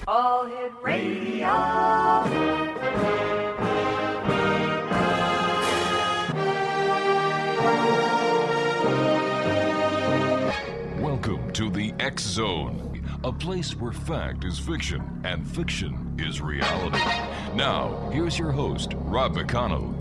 All Hit Radio. Welcome to the X Zone, a place where fact is fiction and fiction is reality. Now, here's your host, Rob McConnell.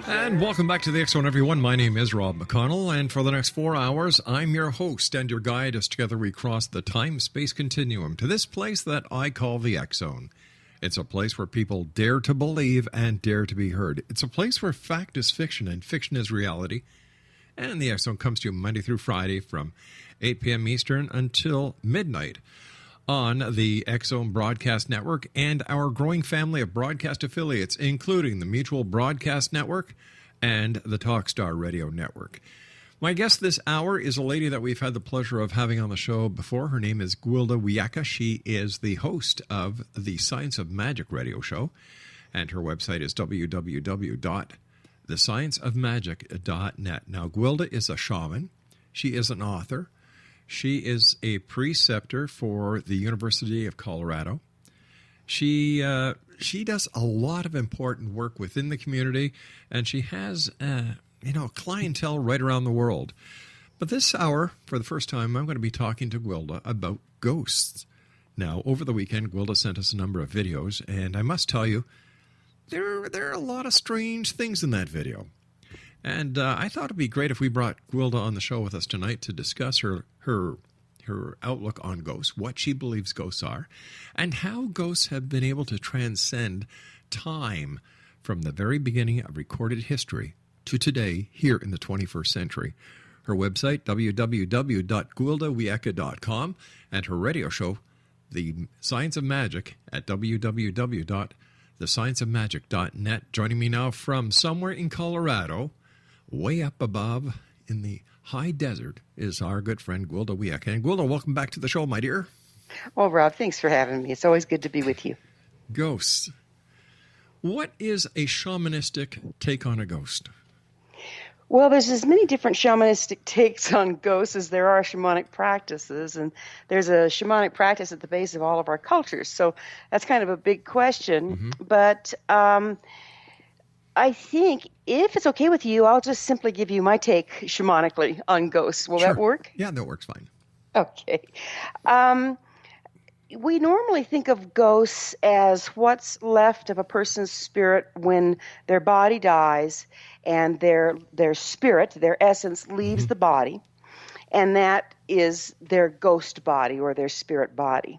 And welcome back to the X Zone, everyone. My name is Rob McConnell, and for the next 4 hours, I'm your host and your guide as together we cross the time-space continuum to this place that I call the X Zone. It's a place where people dare to believe and dare to be heard. It's a place where fact is fiction and fiction is reality. And the X Zone comes to you Monday through Friday from 8 p.m. Eastern until midnight on the X Zone Broadcast Network and our growing family of broadcast affiliates, including the Mutual Broadcast Network and the Talkstar Radio Network. My guest this hour is a lady that we've had the pleasure of having on the show before. Her name is Gwilda Wiyaka. She is the host of the Science of Magic radio show, and her website is www.thescienceofmagic.net. Now, Gwilda is a shaman. She is an author. She is a preceptor for the University of Colorado. She does a lot of important work within the community, and she has clientele right around the world. But this hour, for the first time, I'm going to be talking to Gwilda about ghosts. Now, over the weekend, Gwilda sent us a number of videos, and I must tell you, there are a lot of strange things in that video. And I thought it'd be great if we brought Gwilda on the show with us tonight to discuss her outlook on ghosts, what she believes ghosts are, and how ghosts have been able to transcend time from the very beginning of recorded history to today here in the 21st century. Her website, www.gwildawiyaka.com, and her radio show, The Science of Magic, at www.thescienceofmagic.net. Joining me now from somewhere in Colorado, way up above in the high desert, is our good friend Gwilda Wiyaka. And Gwilda, welcome back to the show, my dear. Well, Rob, thanks for having me. It's always good to be with you. Ghosts. What is a shamanistic take on a ghost? Well, there's as many different shamanistic takes on ghosts as there are shamanic practices, and there's a shamanic practice at the base of all of our cultures. So that's kind of a big question. Mm-hmm. But I think if it's okay with you, I'll just simply give you my take shamanically on ghosts. Will Sure. that work? Yeah, that works fine. Okay. We normally think of ghosts as what's left of a person's spirit when their body dies and their spirit, their essence, leaves the body. And that is their ghost body or their spirit body.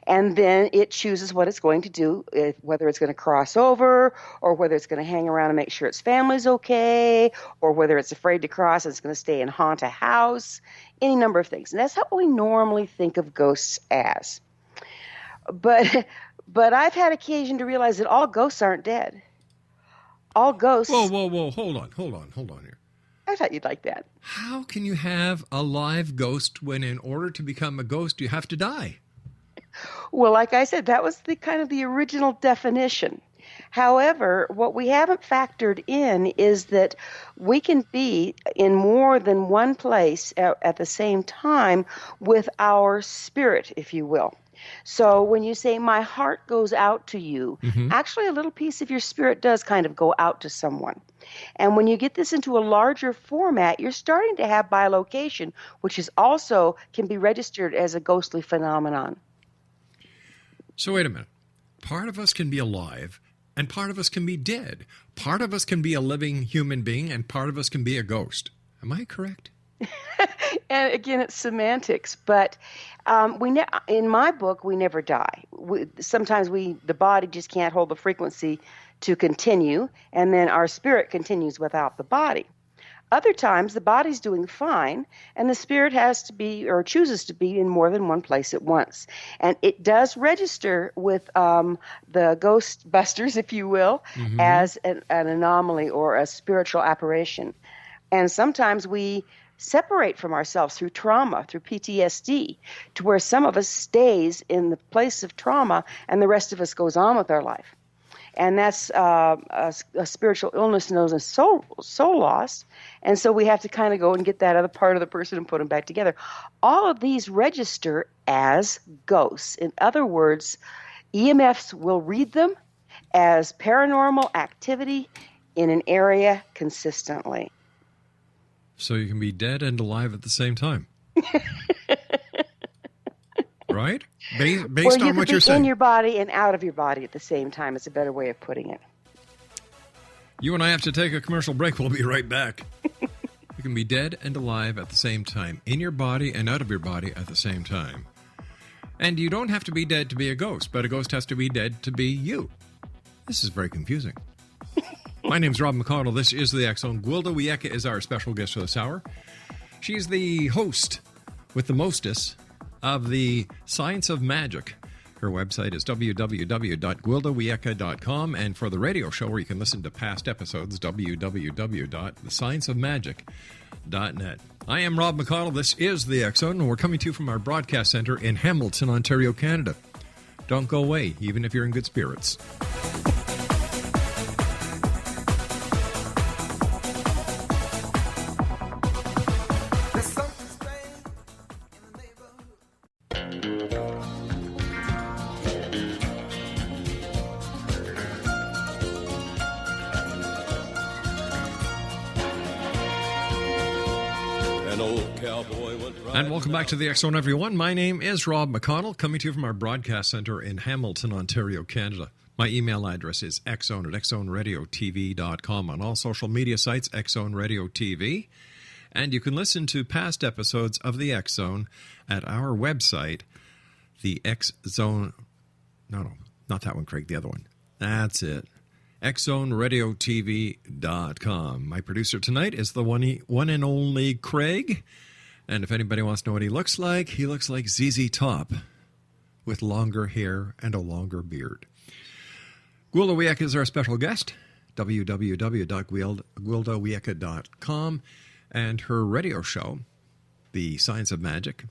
And then it chooses what it's going to do, whether it's going to cross over or whether it's going to hang around and make sure its family's okay, or whether it's afraid to cross and it's going to stay and haunt a house, any number of things. And that's how we normally think of ghosts as. But I've had occasion to realize that all ghosts aren't dead. All ghosts... Whoa, hold on here. I thought you'd like that. How can you have a live ghost when in order to become a ghost you have to die? Well, like I said, that was the kind of the original definition. However, what we haven't factored in is that we can be in more than one place at the same time with our spirit, if you will. So when you say my heart goes out to you, actually a little piece of your spirit does kind of go out to someone. And when you get this into a larger format, you're starting to have bilocation, which is also can be registered as a ghostly phenomenon. So wait a minute. Part of us can be alive and part of us can be dead. Part of us can be a living human being and part of us can be a ghost. Am I correct? And again, it's semantics, but in my book, we never die. Sometimes the body just can't hold the frequency to continue, and then our spirit continues without the body. Other times, the body's doing fine, and the spirit has to be or chooses to be in more than one place at once. And it does register with the Ghostbusters, if you will, as an anomaly or a spiritual apparition. And sometimes we separate from ourselves through trauma, through PTSD, to where some of us stays in the place of trauma and the rest of us goes on with our life. And that's a spiritual illness known as soul loss. And so we have to kind of go and get that other part of the person and put them back together. All of these register as ghosts. In other words, EMFs will read them as paranormal activity in an area consistently. So you can be dead and alive at the same time. Right? Based on what you're saying. In your body and out of your body at the same time is a better way of putting it. You and I have to take a commercial break. We'll be right back. You can be dead and alive at the same time, in your body and out of your body at the same time. And you don't have to be dead to be a ghost, but a ghost has to be dead to be you. This is very confusing. My name's Rob McConnell. This is the X Zone. Gwilda Wiyaka is our special guest for this hour. She's the host with the mostest of the Science of Magic. Her website is www.gwildawiyaka.com, and for the radio show where you can listen to past episodes, www.thescienceofmagic.net. I am Rob McConnell. This is the X Zone, and we're coming to you from our broadcast center in Hamilton, Ontario, Canada. Don't go away, even if you're in good spirits. And welcome back to the X Zone, everyone. My name is Rob McConnell, coming to you from our broadcast center in Hamilton, Ontario, Canada. My email address is xzone@xzoneradiotv.com. On all social media sites, X Zone Radio TV. And you can listen to past episodes of the X Zone at our website, the X Zone. No, not that one, Craig. The other one. That's it. xzoneradiotv.com. My producer tonight is the one and only Craig. And if anybody wants to know what he looks like ZZ Top with longer hair and a longer beard. Gwilda Wiyaka is our special guest, www.gwildawiyaka.com, and her radio show, The Science of Magic,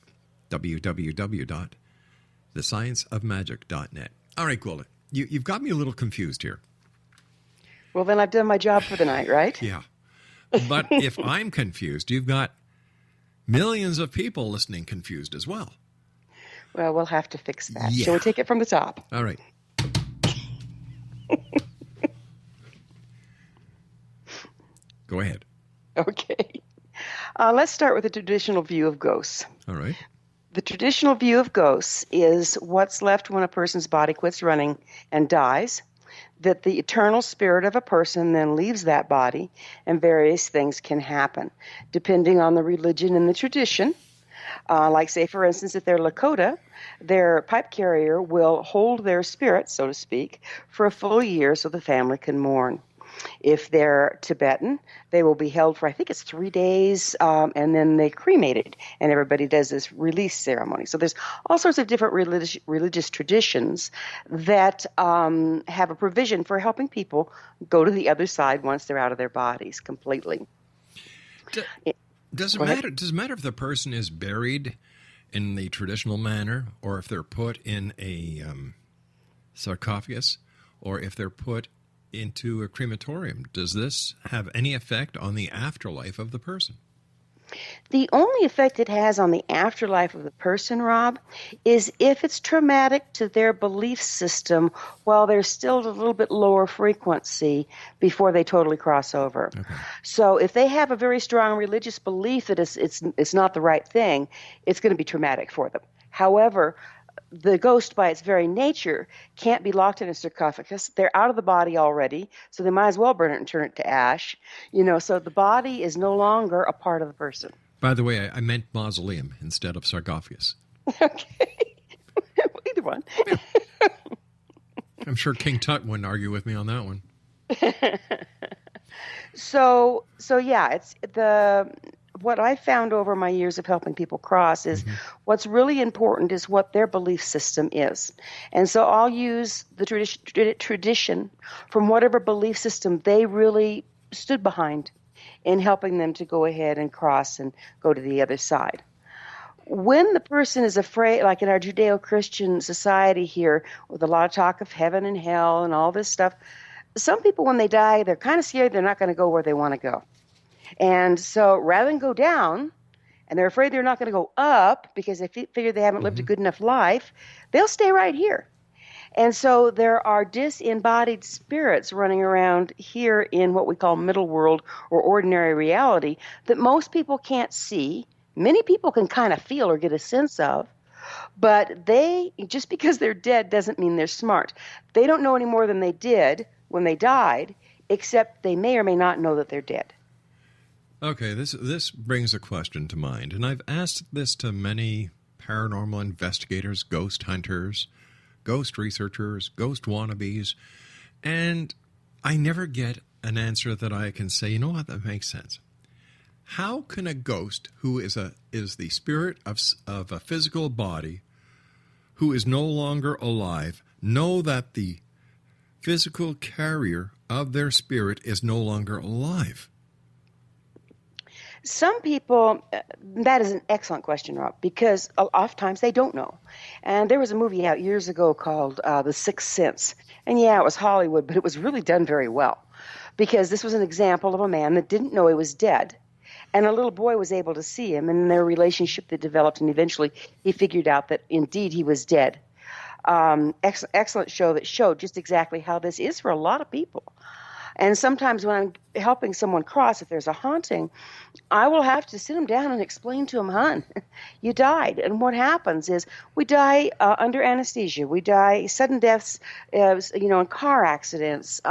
www.thescienceofmagic.net. All right, Gwilda, you've got me a little confused here. Well, then I've done my job for the night, right? Yeah. But if I'm confused, you've got millions of people listening confused as well. Well, we'll have to fix that. Yeah. Shall we take it from the top? All right. Go ahead. Okay. Let's start with the traditional view of ghosts. All right. The traditional view of ghosts is what's left when a person's body quits running and dies, that the eternal spirit of a person then leaves that body, and various things can happen, depending on the religion and the tradition. Like, say, for instance, if they're Lakota, their pipe carrier will hold their spirit, so to speak, for a full year so the family can mourn. If they're Tibetan, they will be held for, I think it's 3 days, and then they cremated, and everybody does this release ceremony. So there's all sorts of different religious traditions that have a provision for helping people go to the other side once they're out of their bodies completely. Does it matter if the person is buried in the traditional manner, or if they're put in a sarcophagus, or if they're put into a crematorium? Does this have any effect on the afterlife of the person? The only effect it has on the afterlife of the person, Rob, is if it's traumatic to their belief system while they're still at a little bit lower frequency before they totally cross over. Okay. So if they have a very strong religious belief that it's not the right thing, it's going to be traumatic for them. However, the ghost, by its very nature, can't be locked in a sarcophagus. They're out of the body already, so they might as well burn it and turn it to ash. So the body is no longer a part of the person. By the way, I meant mausoleum instead of sarcophagus. Okay. Either one. Yeah. I'm sure King Tut wouldn't argue with me on that one. So yeah, it's what I found over my years of helping people cross is what's really important is what their belief system is. And so I'll use the tradition from whatever belief system they really stood behind. in helping them to go ahead and cross and go to the other side. When the person is afraid, like in our Judeo-Christian society here, with a lot of talk of heaven and hell and all this stuff, some people, when they die, they're kind of scared they're not going to go where they want to go. And so rather than go down, and they're afraid they're not going to go up because they figure they haven't lived a good enough life, they'll stay right here. And so there are disembodied spirits running around here in what we call middle world or ordinary reality that most people can't see. Many people can kind of feel or get a sense of, but they, just because they're dead doesn't mean they're smart. They don't know any more than they did when they died, except they may or may not know that they're dead. Okay, this brings a question to mind, and I've asked this to many paranormal investigators, ghost hunters, ghost researchers, ghost wannabes, and I never get an answer that I can say, you know what, that makes sense. How can a ghost who is the spirit of a physical body who is no longer alive know that the physical carrier of their spirit is no longer alive? Some people, that is an excellent question, Rob, because oftentimes they don't know. And there was a movie out years ago called The Sixth Sense. And yeah, it was Hollywood, but it was really done very well, because this was an example of a man that didn't know he was dead. And a little boy was able to see him, and their relationship that developed, and eventually he figured out that indeed he was dead. Excellent show that showed just exactly how this is for a lot of people. And sometimes when I'm helping someone cross, if there's a haunting, I will have to sit them down and explain to them, hon, you died. And what happens is we die under anesthesia. We die sudden deaths, in car accidents,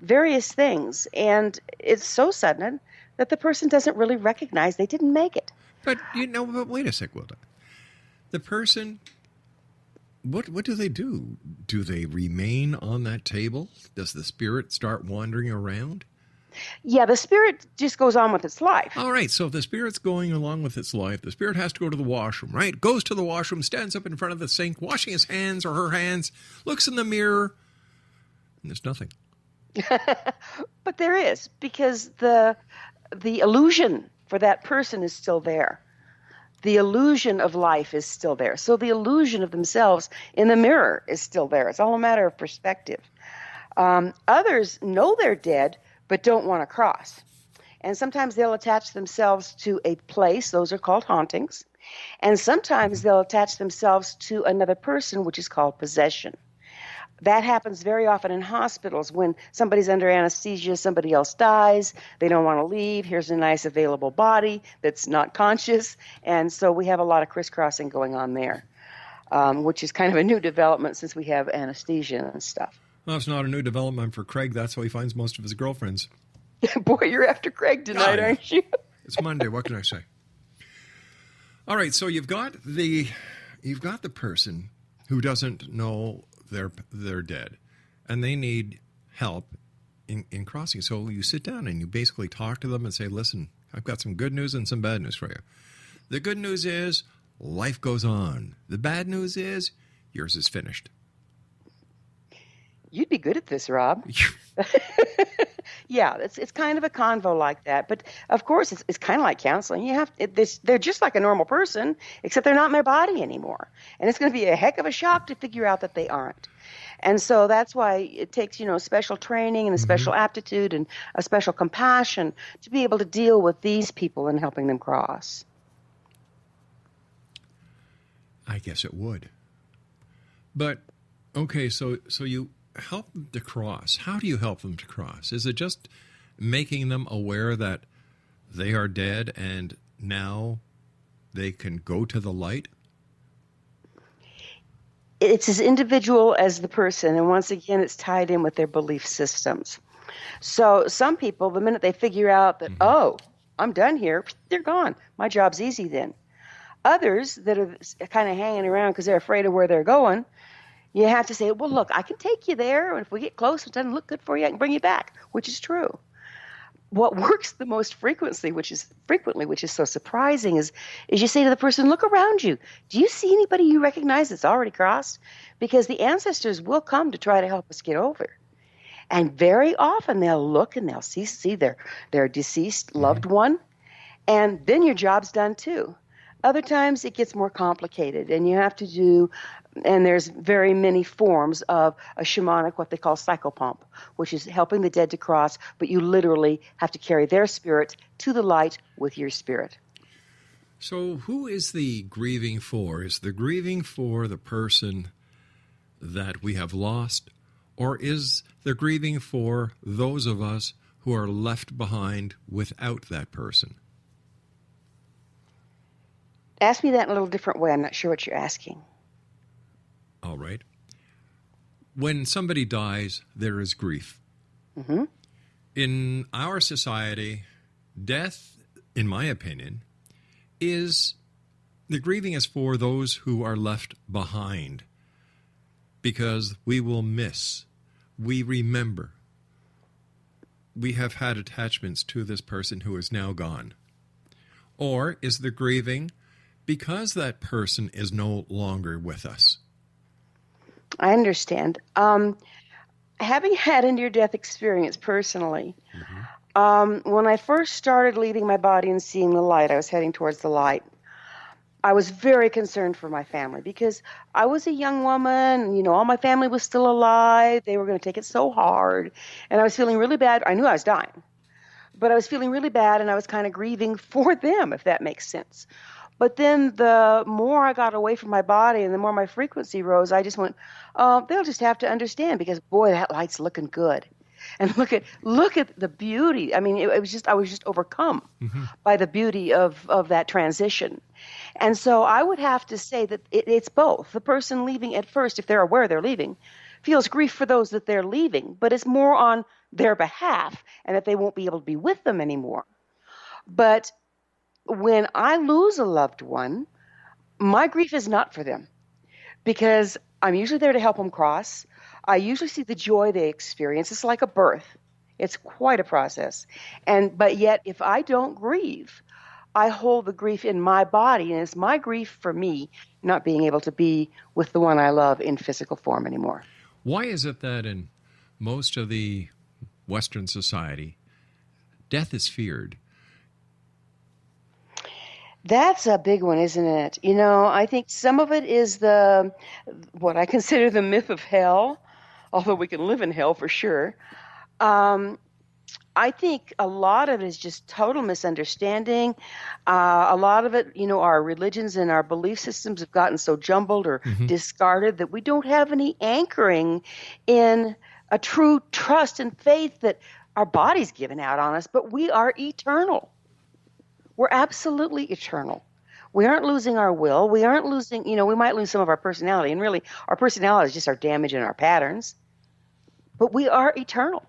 various things. And it's so sudden that the person doesn't really recognize they didn't make it. But, but wait a sec, Gwilda. The person, what do they do? Do they remain on that table? Does the spirit start wandering around? Yeah, the spirit just goes on with its life. All right, so if the spirit's going along with its life, the spirit has to go to the washroom, right? Goes to the washroom, stands up in front of the sink, washing his hands or her hands, looks in the mirror, and there's nothing. But there is, because the illusion for that person is still there. The illusion of life is still there. So the illusion of themselves in the mirror is still there. It's all a matter of perspective. Others know they're dead, but don't want to cross. And sometimes they'll attach themselves to a place. Those are called hauntings. And sometimes they'll attach themselves to another person, which is called possession. That happens very often in hospitals when somebody's under anesthesia, somebody else dies, they don't want to leave, here's a nice available body that's not conscious, and so we have a lot of crisscrossing going on there, which is kind of a new development since we have anesthesia and stuff. Well, it's not a new development for Craig. That's how he finds most of his girlfriends. Boy, you're after Craig tonight, aren't you? It's Monday, what can I say? All right, so you've got the person who doesn't know they're dead, and they need help in crossing. So you sit down and you basically talk to them and say, listen, I've got some good news and some bad news for you. The good news is life goes on. The bad news is yours is finished. You'd be good at this, Rob. Yeah, it's kind of a convo like that. But, of course, it's kind of like counseling. They're just like a normal person, except they're not in their body anymore. And it's going to be a heck of a shock to figure out that they aren't. And so that's why it takes, special training and a special aptitude and a special compassion to be able to deal with these people and helping them cross. I guess it would. But, okay, so you help them to cross. How do you help them to cross? Is it just making them aware that they are dead and now they can go to the light? It's as individual as the person, and once again, it's tied in with their belief systems. So some people, the minute they figure out that, oh, I'm done here, they're gone. My job's easy then. Others that are kind of hanging around because they're afraid of where they're going, you have to say, well, look, I can take you there, and if we get close, it doesn't look good for you, I can bring you back, which is true. What works the most frequently, which is so surprising, is you say to the person, look around you. Do you see anybody you recognize that's already crossed? Because the ancestors will come to try to help us get over. And very often they'll look and they'll see their deceased loved one, and then your job's done too. Other times it gets more complicated, and you have to do, and there's very many forms of a shamanic, what they call psychopomp, which is helping the dead to cross, but you literally have to carry their spirit to the light with your spirit. So who is the grieving for? Is the grieving for the person that we have lost, or is the grieving for those of us who are left behind without that person? Ask me that in a little different way. I'm not sure what you're asking. All right. When somebody dies, there is grief. Mm-hmm. In our society, death, in my opinion, is the grieving is for those who are left behind, because we will miss, we remember, we have had attachments to this person who is now gone. Or is the grieving because that person is no longer with us? I understand. Having had a near-death experience personally, when I first started leaving my body and seeing the light, I was heading towards the light. I was very concerned for my family because I was a young woman. You know, all my family was still alive. They were going to take it so hard. And I was feeling really bad. I knew I was dying, but I was feeling really bad, and I was kind of grieving for them, if that makes sense. But then the more I got away from my body and the more my frequency rose, I just went, they'll just have to understand, because, boy, that light's looking good. And look at the beauty. I mean, I was just overcome by the beauty of that transition. And so I would have to say that it's both. The person leaving at first, if they're aware they're leaving, feels grief for those that they're leaving, but it's more on their behalf and that they won't be able to be with them anymore. But when I lose a loved one, my grief is not for them, because I'm usually there to help them cross. I usually see the joy they experience. It's like a birth. It's quite a process. But yet, if I don't grieve, I hold the grief in my body, and it's my grief for me not being able to be with the one I love in physical form anymore. Why is it that in most of the Western society, death is feared? That's a big one, isn't it? You know, I think some of it is what I consider the myth of hell, although we can live in hell for sure. I think a lot of it is just total misunderstanding. A lot of it, you know, our religions and our belief systems have gotten so jumbled or discarded that we don't have any anchoring in a true trust and faith that our body's given out on us, but we are eternal. We're absolutely eternal. We aren't losing our will. We aren't losing, you know, we might lose some of our personality, and really our personality is just our damage and our patterns. But we are eternal.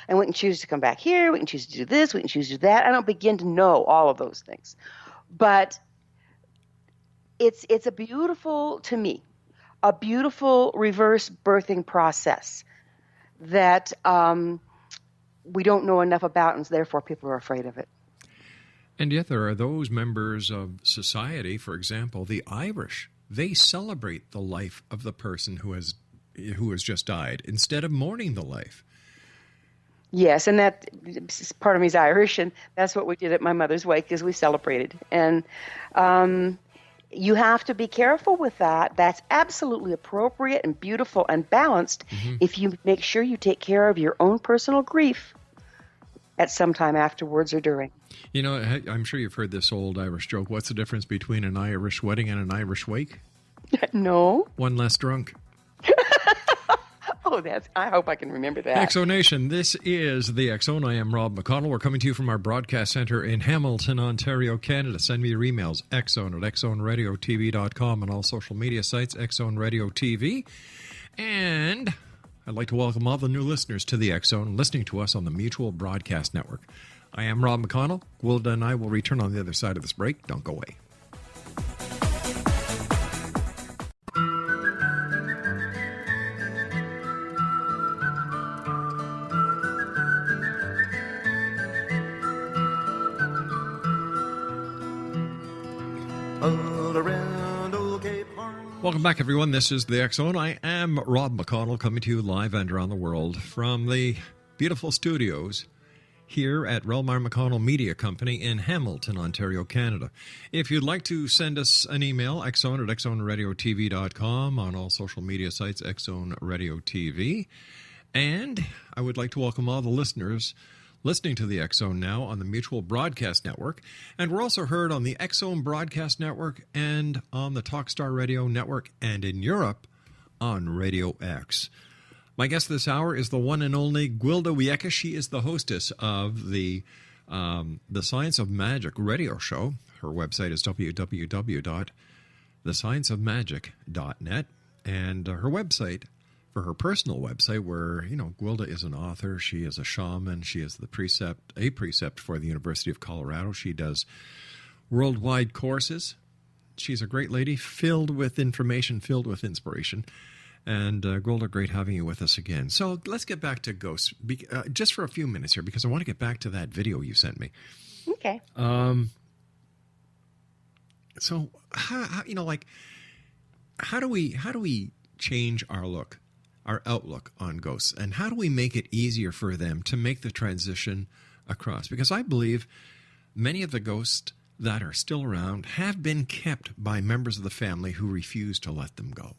And we can choose to come back here. We can choose to do this. We can choose to do that. I don't begin to know all of those things. But it's a beautiful, to me, a beautiful reverse birthing process that we don't know enough about, and therefore people are afraid of it. And yet there are those members of society, for example, the Irish, they celebrate the life of the person who has just died instead of mourning the life. Yes, and that part of me is Irish, and that's what we did at my mother's wake, is we celebrated. And you have to be careful with that. That's absolutely appropriate and beautiful and balanced if you make sure you take care of your own personal grief at some time afterwards or during. You know, I'm sure you've heard this old Irish joke. What's the difference between an Irish wedding and an Irish wake? No. One less drunk. Oh, I hope I can remember that. Exo Nation, this is the Exxon. I am Rob McConnell. We're coming to you from our broadcast center in Hamilton, Ontario, Canada. Send me your emails, exxon@exxonradiotv.com, and all social media sites, Exxon Radio TV. And I'd like to welcome all the new listeners to the Exxon, listening to us on the Mutual Broadcast Network. I am Rob McConnell. Gwilda and I will return on the other side of this break. Don't go away. All around old Cape Horn Welcome back, everyone. This is the X Zone. I am Rob McConnell, coming to you live and around the world from the beautiful studios here at Relmar McConnell Media Company in Hamilton, Ontario, Canada. If you'd like to send us an email, xzone at xzoneradiotv.com, on all social media sites, Xzone Radio TV. And I would like to welcome all the listeners listening to the X Zone now on the Mutual Broadcast Network. And we're also heard on the X Zone Broadcast Network and on the Talkstar Radio Network, and in Europe on Radio X. My guest this hour is the one and only Gwilda Wiyaka. She is the hostess of the Science of Magic radio show. Her website is www.thescienceofmagic.net. And her website, for her personal website, where, Gwilda is an author, she is a shaman, she is a precept for the University of Colorado. She does worldwide courses. She's a great lady, filled with information, filled with inspiration. And Gwilda, great having you with us again. So let's get back to ghosts, just for a few minutes here, because I want to get back to that video you sent me. Okay. So how do we change our outlook on ghosts, and how do we make it easier for them to make the transition across? Because I believe many of the ghosts that are still around have been kept by members of the family who refuse to let them go.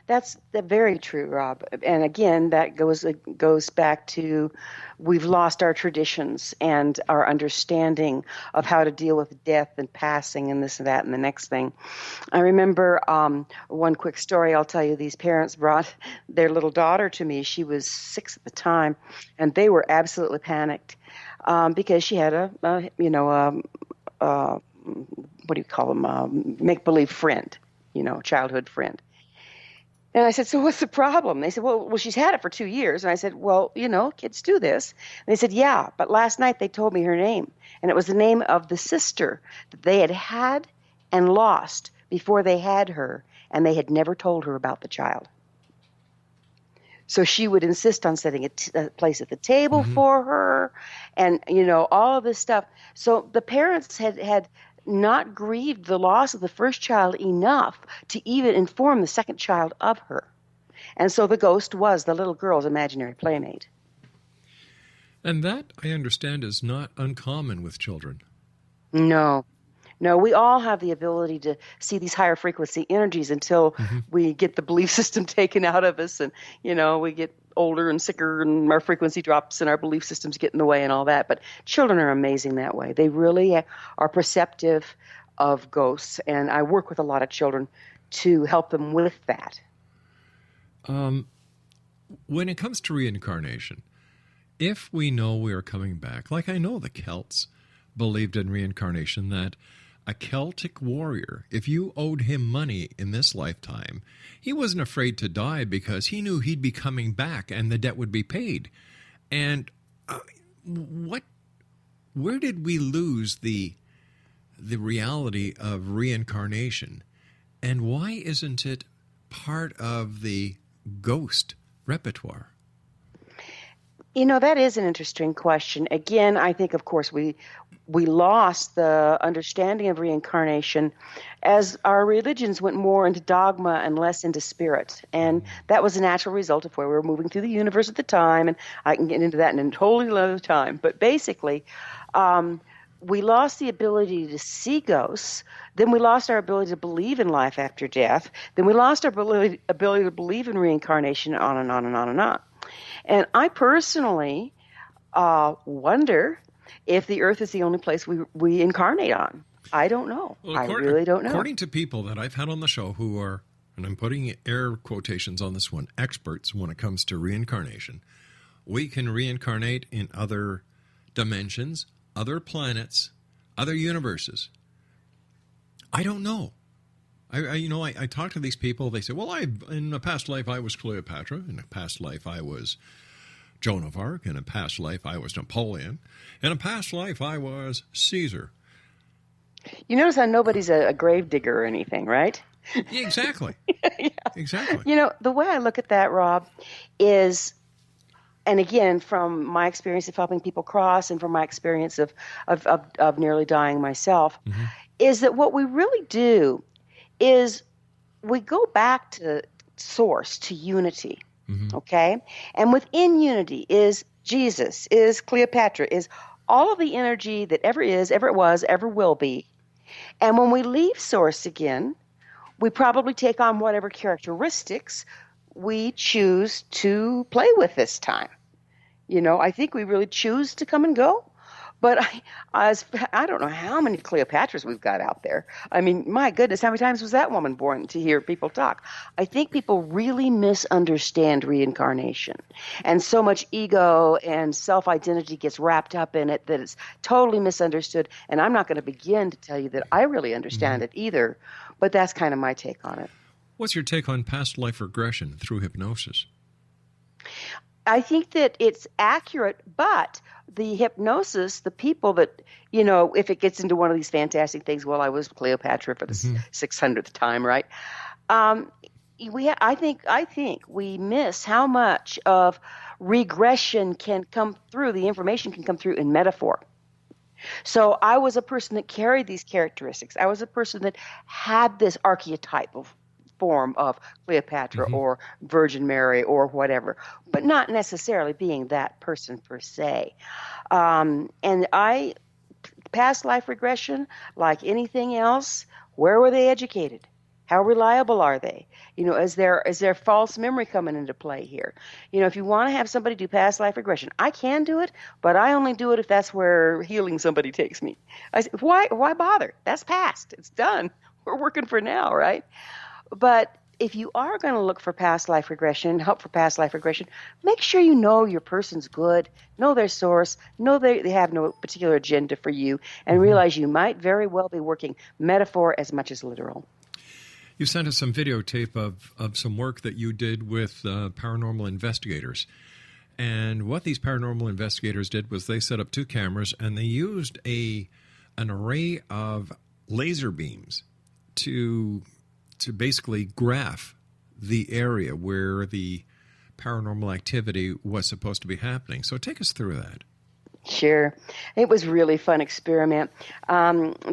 That's very true, Rob. And again, that goes back to we've lost our traditions and our understanding of how to deal with death and passing and this and that and the next thing. I remember one quick story I'll tell you. These parents brought their little daughter to me. She was 6 at the time, and they were absolutely panicked because she had a make-believe friend, childhood friend. And I said, so what's the problem? They said, well, she's had it for 2 years. And I said, well, kids do this. And they said, yeah, but last night they told me her name. And it was the name of the sister that they had and lost before they had her. And they had never told her about the child. So she would insist on setting a place at the table for her and, all of this stuff. So the parents had not grieved the loss of the first child enough to even inform the second child of her. And so the ghost was the little girl's imaginary playmate. And that, I understand, is not uncommon with children. No, we all have the ability to see these higher frequency energies until we get the belief system taken out of us and, we get older and sicker and our frequency drops and our belief systems get in the way and all that. But children are amazing that way. They really are perceptive of ghosts, and I work with a lot of children to help them with that. When it comes to reincarnation, if we know we are coming back, like I know the Celts believed in reincarnation, that a Celtic warrior, if you owed him money in this lifetime, he wasn't afraid to die because he knew he'd be coming back and the debt would be paid. And where did we lose the reality of reincarnation? And why isn't it part of the ghost repertoire? That is an interesting question. Again, I think, of course, we lost the understanding of reincarnation as our religions went more into dogma and less into spirit. And that was a natural result of where we were moving through the universe at the time. And I can get into that in a totally another time. But basically, we lost the ability to see ghosts. Then we lost our ability to believe in life after death. Then we lost our ability to believe in reincarnation, on and on and on and on. And I personally wonder if the earth is the only place we incarnate on. I don't know. Well, I really don't know. According to people that I've had on the show who are, and I'm putting air quotations on this one, experts when it comes to reincarnation, we can reincarnate in other dimensions, other planets, other universes. I don't know. I talk to these people. They say, well, in a past life I was Cleopatra. In a past life I was Joan of Arc. In a past life I was Napoleon. In a past life I was Caesar. You notice how nobody's a grave digger or anything, right? Yeah, exactly. Yeah. Exactly. The way I look at that, Rob, is, and again, from my experience of helping people cross and from my experience of nearly dying myself, is that what we really do is we go back to source, to unity, okay? And within unity is Jesus, is Cleopatra, is all of the energy that ever is, ever was, ever will be. And when we leave source again, we probably take on whatever characteristics we choose to play with this time. I think we really choose to come and go. But I don't know how many Cleopatras we've got out there. I mean, my goodness, how many times was that woman born to hear people talk? I think people really misunderstand reincarnation. And so much ego and self-identity gets wrapped up in it that it's totally misunderstood. And I'm not going to begin to tell you that I really understand it either. But that's kind of my take on it. What's your take on past life regression through hypnosis? I think that it's accurate, but the hypnosis, the people that, if it gets into one of these fantastic things, well, I was Cleopatra for the 600th time, right? I think we miss how much of regression can come through, the information can come through in metaphor. So I was a person that carried these characteristics. I was a person that had this archetype of form of Cleopatra or Virgin Mary or whatever, but not necessarily being that person per se. And past life regression, like anything else, where were they educated? How reliable are they? Is there false memory coming into play here? If you want to have somebody do past life regression, I can do it, but I only do it if that's where healing somebody takes me. I say, why bother? That's past. It's done. We're working for now, right? But if you are going to look for past life regression, help for past life regression, make sure you know your person's good, know their source, know they have no particular agenda for you, and realize you might very well be working metaphor as much as literal. You sent us some videotape of some work that you did with paranormal investigators. And what these paranormal investigators did was they set up 2 cameras and they used an array of laser beams to basically graph the area where the paranormal activity was supposed to be happening. So take us through that. Sure. It was really fun experiment.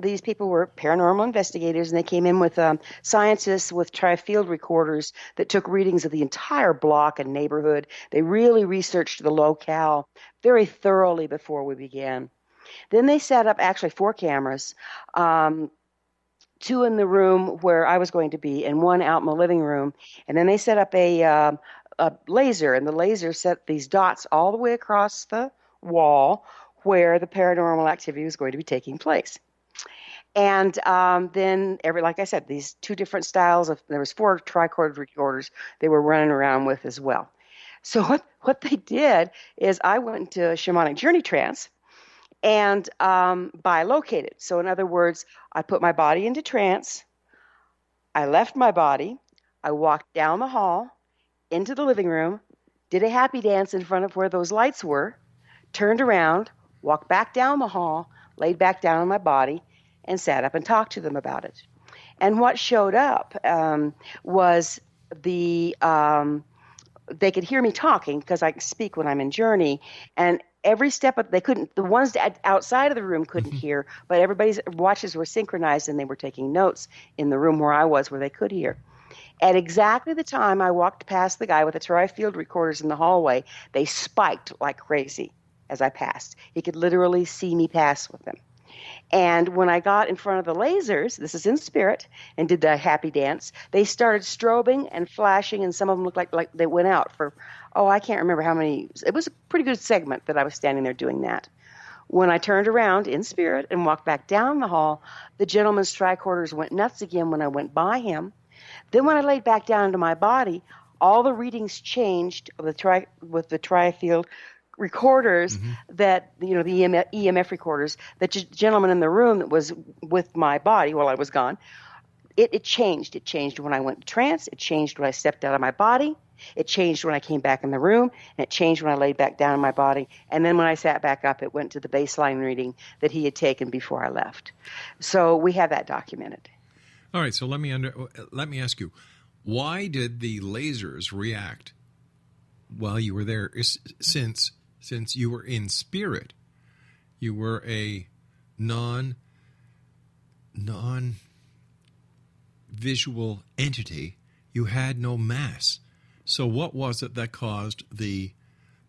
These people were paranormal investigators, and they came in with scientists with tri-field recorders that took readings of the entire block and neighborhood. They really researched the locale very thoroughly before we began. Then they set up actually 4 cameras, 2 in the room where I was going to be and 1 out in the living room. And then they set up a laser, and the laser set these dots all the way across the wall where the paranormal activity was going to be taking place. And then like I said, these 2 different styles there was 4 tricorder recorders they were running around with as well. So what they did is I went into a shamanic journey trance and bilocated. So in other words, I put my body into trance, I left my body, I walked down the hall into the living room, did a happy dance in front of where those lights were, turned around, walked back down the hall, laid back down on my body, and sat up and talked to them about it. And what showed up was they could hear me talking because I speak when I'm in journey, and every step of the ones outside of the room couldn't hear, but everybody's watches were synchronized and they were taking notes in the room where I was where they could hear. At exactly the time I walked past the guy with the tri-field recorders in the hallway, they spiked like crazy as I passed. He could literally see me pass with them. And when I got in front of the lasers, this is in spirit, and did the happy dance, they started strobing and flashing, and some of them looked like they went out for, I can't remember how many. It was a pretty good segment that I was standing there doing that. When I turned around in spirit and walked back down the hall, the gentleman's tricorders went nuts again when I went by him. Then when I laid back down into my body, all the readings changed with the tri-field recorders that, the EMF recorders, that gentleman in the room that was with my body while I was gone, it changed. It changed when I went to trance. It changed when I stepped out of my body. It changed when I came back in the room, and it changed when I laid back down in my body. And then when I sat back up, it went to the baseline reading that he had taken before I left. So we have that documented. All right, so let me ask you, why did the lasers react while you were there? Since you were in spirit, you were a non visual entity. You had no mass. So what was it that caused the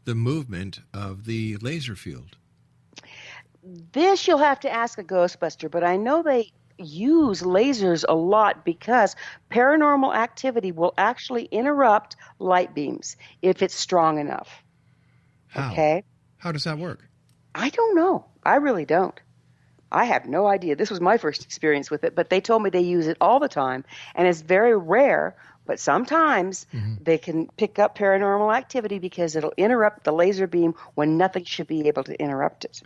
movement of the laser field? This you'll have to ask a Ghostbuster, but I know they use lasers a lot because paranormal activity will actually interrupt light beams if it's strong enough. How? Okay? How does that work? I don't know. I really don't. I have no idea. This was my first experience with it, but they told me they use it all the time, and it's very rare, but sometimes they can pick up paranormal activity because it'll interrupt the laser beam when nothing should be able to interrupt it.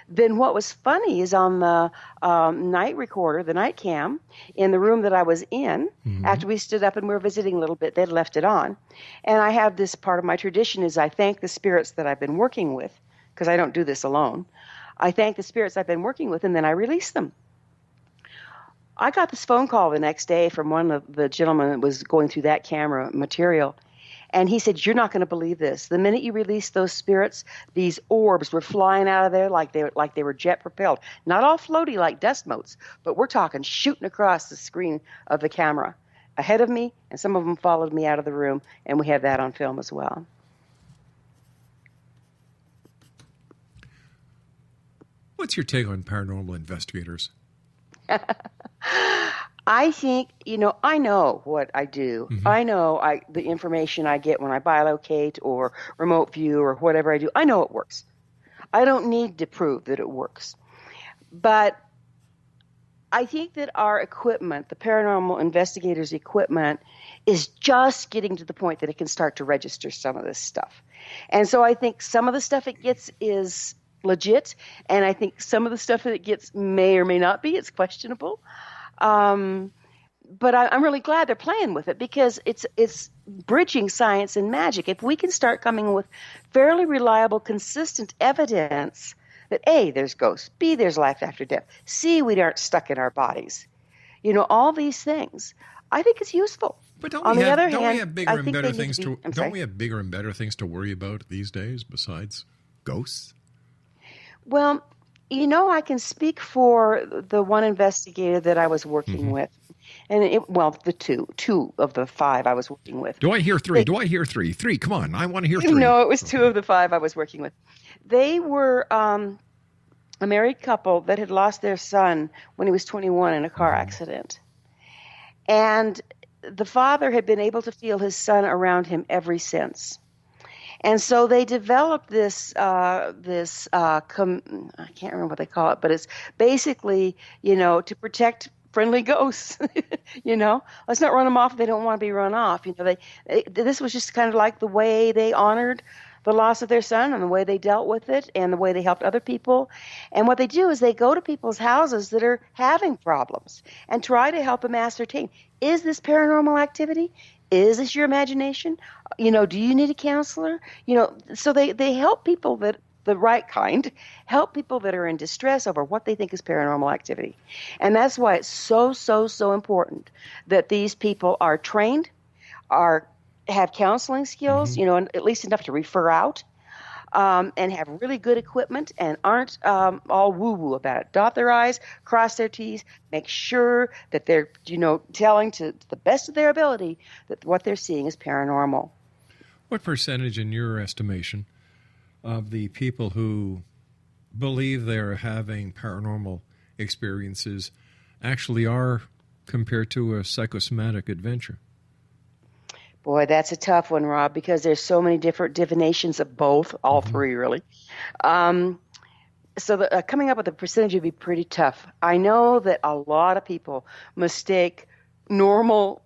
Then what was funny is on the night recorder, the night cam, in the room that I was in, after we stood up and we were visiting a little bit, they'd left it on. And I have this part of my tradition is I thank the spirits that I've been working with, because I don't do this alone. I thank the spirits I've been working with, and then I release them. I got this phone call the next day from one of the gentlemen that was going through that camera material. And he said, "You're not going to believe this. The minute you released those spirits, these orbs were flying out of there like they were jet propelled. Not all floaty like dust motes, but we're talking shooting across the screen of the camera ahead of me, and some of them followed me out of the room, and we have that on film as well." What's your take on paranormal investigators? I think, I know what I do. I know the information I get when I bilocate or remote view or whatever I do. I know it works. I don't need to prove that it works. But I think that our equipment, the paranormal investigators' equipment, is just getting to the point that it can start to register some of this stuff. And so I think some of the stuff it gets is legit, and I think some of the stuff that it gets may or may not be. It's questionable. But I'm really glad they're playing with it because it's bridging science and magic. If we can start coming with fairly reliable, consistent evidence that A, there's ghosts, B, there's life after death, C, we aren't stuck in our bodies, all these things, I think it's useful. But don't On we the have, other don't hand, we have bigger I and think better they need things to be, to don't we have bigger and better things to worry about these days besides ghosts? Well, I can speak for the one investigator that I was working with, and the two of the five I was working with. Do I hear three? Do I hear three? Three, come on, I want to hear three. No, it was two of the five I was working with. They were a married couple that had lost their son when he was 21 in a car accident. And the father had been able to feel his son around him ever since. And so they developed I can't remember what they call it, but it's basically, to protect friendly ghosts, let's not run them off if they don't want to be run off. This was just kind of like the way they honored the loss of their son and the way they dealt with it and the way they helped other people. And what they do is they go to people's houses that are having problems and try to help them ascertain, is this paranormal activity? Is this your imagination? Do you need a counselor? So they help people that the right kind, help people that are in distress over what they think is paranormal activity. And that's why it's so, so, so important that these people are trained, have counseling skills, and at least enough to refer out, and have really good equipment and aren't all woo-woo about it. Dot their I's, cross their T's, make sure that they're, telling to the best of their ability that what they're seeing is paranormal. What percentage, in your estimation, of the people who believe they're having paranormal experiences actually are compared to a psychosomatic adventure? Boy, that's a tough one, Rob, because there's so many different divinations of both, all three, really. So coming up with a percentage would be pretty tough. I know that a lot of people mistake normal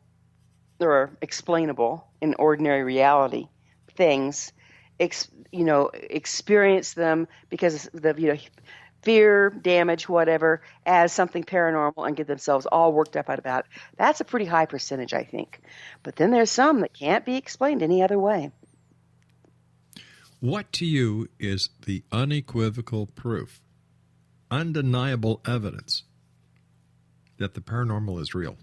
or explainable in ordinary reality things, experience them because of the fear, damage, whatever, as something paranormal and get themselves all worked up about it. That's a pretty high percentage, I think. But then there's some that can't be explained any other way. What to you is the unequivocal proof, undeniable evidence that the paranormal is real?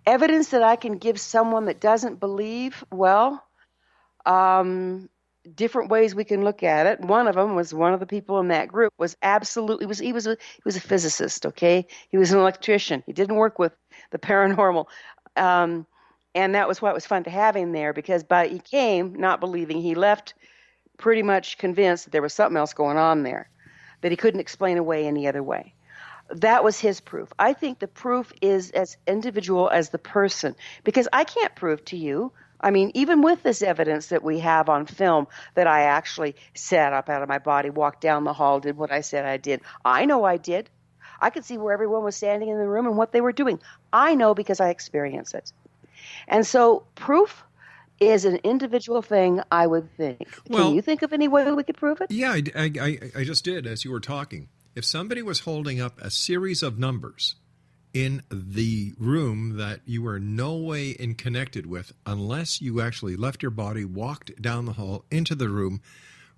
Evidence that I can give someone that doesn't believe, different ways we can look at it. One of them was one of the people in that group was absolutely he was a physicist. Okay, he was an electrician. He didn't work with the paranormal, and that was what was fun to have him there because he came not believing. He left pretty much convinced that there was something else going on there that he couldn't explain away any other way. That was his proof. I think the proof is as individual as the person, because I can't prove to you. I mean, even with this evidence that we have on film that I actually sat up out of my body, walked down the hall, did what I said I did. I know I did. I could see where everyone was standing in the room and what they were doing. I know because I experienced it. And so proof is an individual thing, I would think. Well, can you think of any way we could prove it? Yeah, I just did as you were talking. If somebody was holding up a series of numbers in the room that you were no way in connected with, unless you actually left your body, walked down the hall into the room,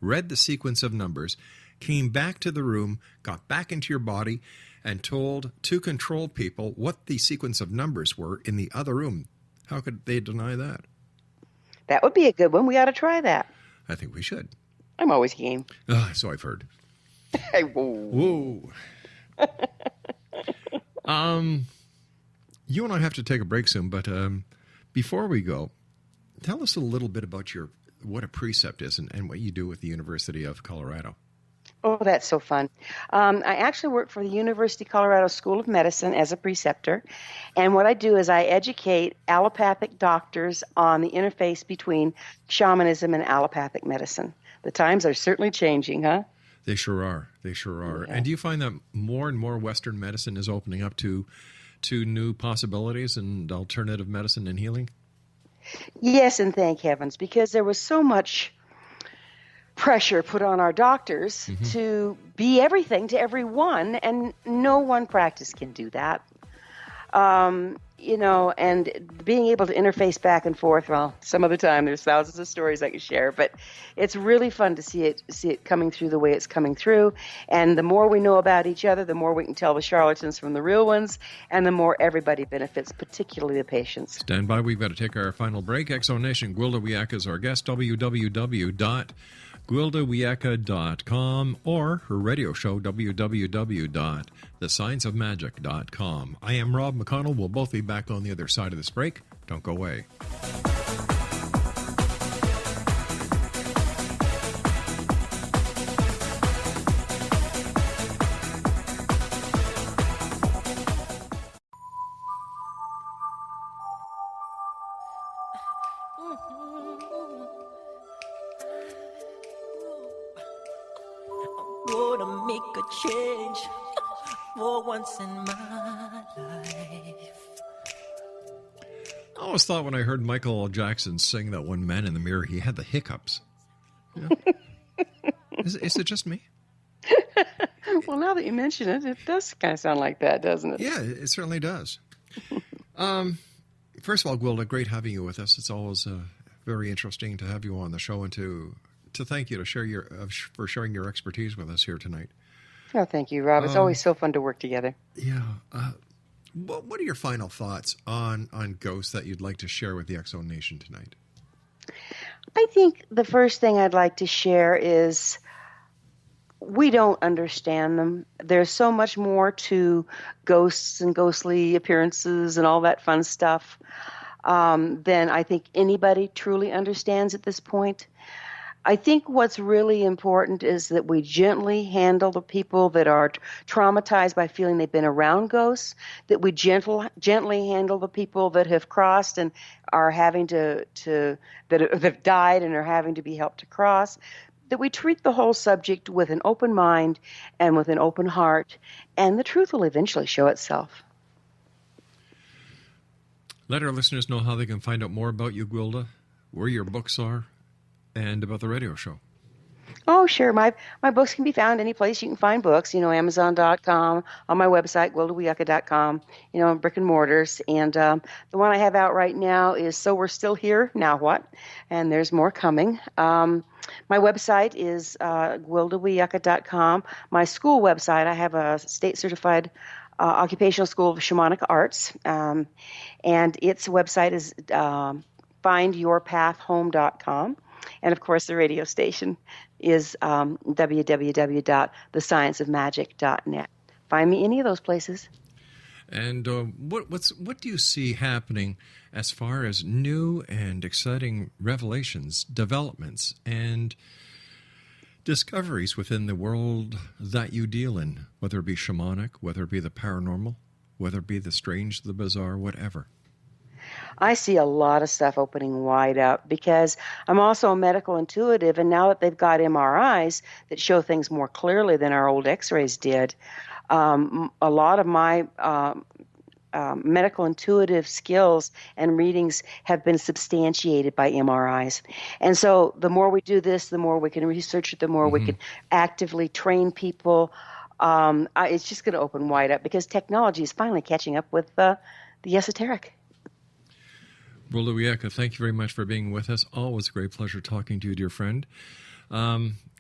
read the sequence of numbers, came back to the room, got back into your body, and told two control people what the sequence of numbers were in the other room, how could they deny that? That would be a good one. We ought to try that. I think we should. I'm always game. So I've heard. Hey, whoa. You and I have to take a break soon, but before we go, tell us a little bit about what a precept is and what you do with the University of Colorado. Oh, that's so fun. I actually work for the University of Colorado School of Medicine as a preceptor, and what I do is I educate allopathic doctors on the interface between shamanism and allopathic medicine. The times are certainly changing, huh? They sure are. They sure are. Yeah. And do you find that more and more Western medicine is opening up to new possibilities and alternative medicine and healing? Yes, and thank heavens, because there was so much pressure put on our doctors to be everything to everyone, and no one practice can do that. And being able to interface back and forth, well, some other time there's thousands of stories I could share, but it's really fun to see it coming through the way it's coming through. And the more we know about each other, the more we can tell the charlatans from the real ones, and the more everybody benefits, particularly the patients. Stand by. We've got to take our final break. X-Zone Nation, Gwilda Wiyaka is our guest. www.GwildaWiyaka.com or her radio show, www.thescienceofmagic.com. I am Rob McConnell. We'll both be back on the other side of this break. Don't go away. Gonna make a change for once in my life. I always thought when I heard Michael L. Jackson sing that one Man in the Mirror, he had the hiccups. Yeah. Is it just me? Well, now that you mention it, it does kind of sound like that, doesn't it? Yeah, it certainly does. First of all, Gwilda, great having you with us. It's always very interesting to have you on the show and to thank you for sharing your expertise with us here tonight. Oh, thank you, Rob. It's always so fun to work together. Yeah. What are your final thoughts on ghosts that you'd like to share with the X-Zone Nation tonight? I think the first thing I'd like to share is we don't understand them. There's so much more to ghosts and ghostly appearances and all that fun stuff than I think anybody truly understands at this point. I think what's really important is that we gently handle the people that are traumatized by feeling they've been around ghosts, that we gently handle the people that have crossed and are having that have died and are having to be helped to cross, that we treat the whole subject with an open mind and with an open heart, and the truth will eventually show itself. Let our listeners know how they can find out more about you, Gwilda, where your books are, and about the radio show. Oh, sure. My books can be found any place you can find books, Amazon.com, on my website, GwildaWiyaka.com, brick and mortars. And the one I have out right now is So We're Still Here, Now What? And there's more coming. My website is GwildaWiyaka.com. My school website, I have a state-certified occupational school of shamanic arts, and its website is findyourpathhome.com. And of course, the radio station is www.thescienceofmagic.net. Find me any of those places. And what do you see happening as far as new and exciting revelations, developments, and discoveries within the world that you deal in, whether it be shamanic, whether it be the paranormal, whether it be the strange, the bizarre, whatever? I see a lot of stuff opening wide up because I'm also a medical intuitive, and now that they've got MRIs that show things more clearly than our old X-rays did, a lot of my medical intuitive skills and readings have been substantiated by MRIs. And so the more we do this, the more we can research it, the more we can actively train people. It's just going to open wide up because technology is finally catching up with the esoteric. Gwilda Wiyaka, thank you very much for being with us. Always a great pleasure talking to you, dear friend.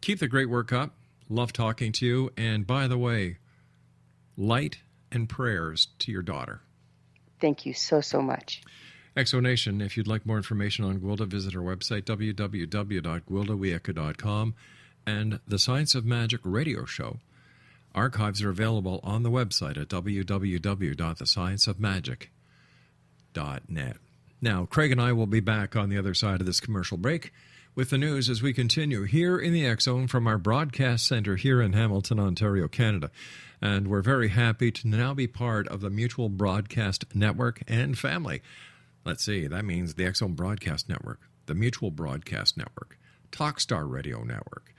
Keep the great work up. Love talking to you. And by the way, light and prayers to your daughter. Thank you so, so much. Exonation, if you'd like more information on Gwilda, visit our website, www.gwildawiyaka.com. And the Science of Magic radio show archives are available on the website at www.thescienceofmagic.net. Now, Craig and I will be back on the other side of this commercial break with the news as we continue here in the X Zone from our broadcast center here in Hamilton, Ontario, Canada. And we're very happy to now be part of the Mutual Broadcast Network and family. Let's see, that means the X Zone Broadcast Network, the Mutual Broadcast Network, Talkstar Radio Network,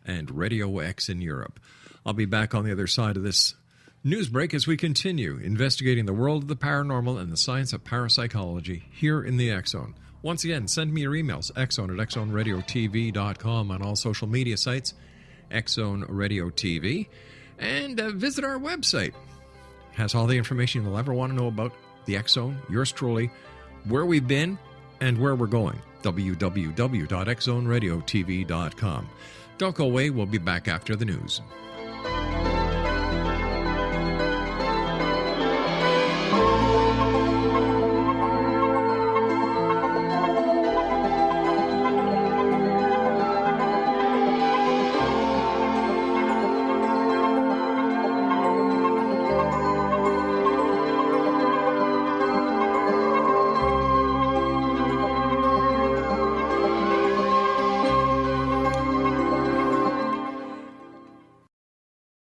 and Radio X in Europe. I'll be back on the other side of this news break as we continue investigating the world of the paranormal and the science of parapsychology here in the X Zone. Once again, send me your emails, xzone@xzoneradiotv.com, on all social media sites, X-Zone Radio TV, and visit our website. Has all the information you'll ever want to know about the X-Zone, yours truly, where we've been, and where we're going, www.xzoneradiotv.com. Don't go away, we'll be back after the news.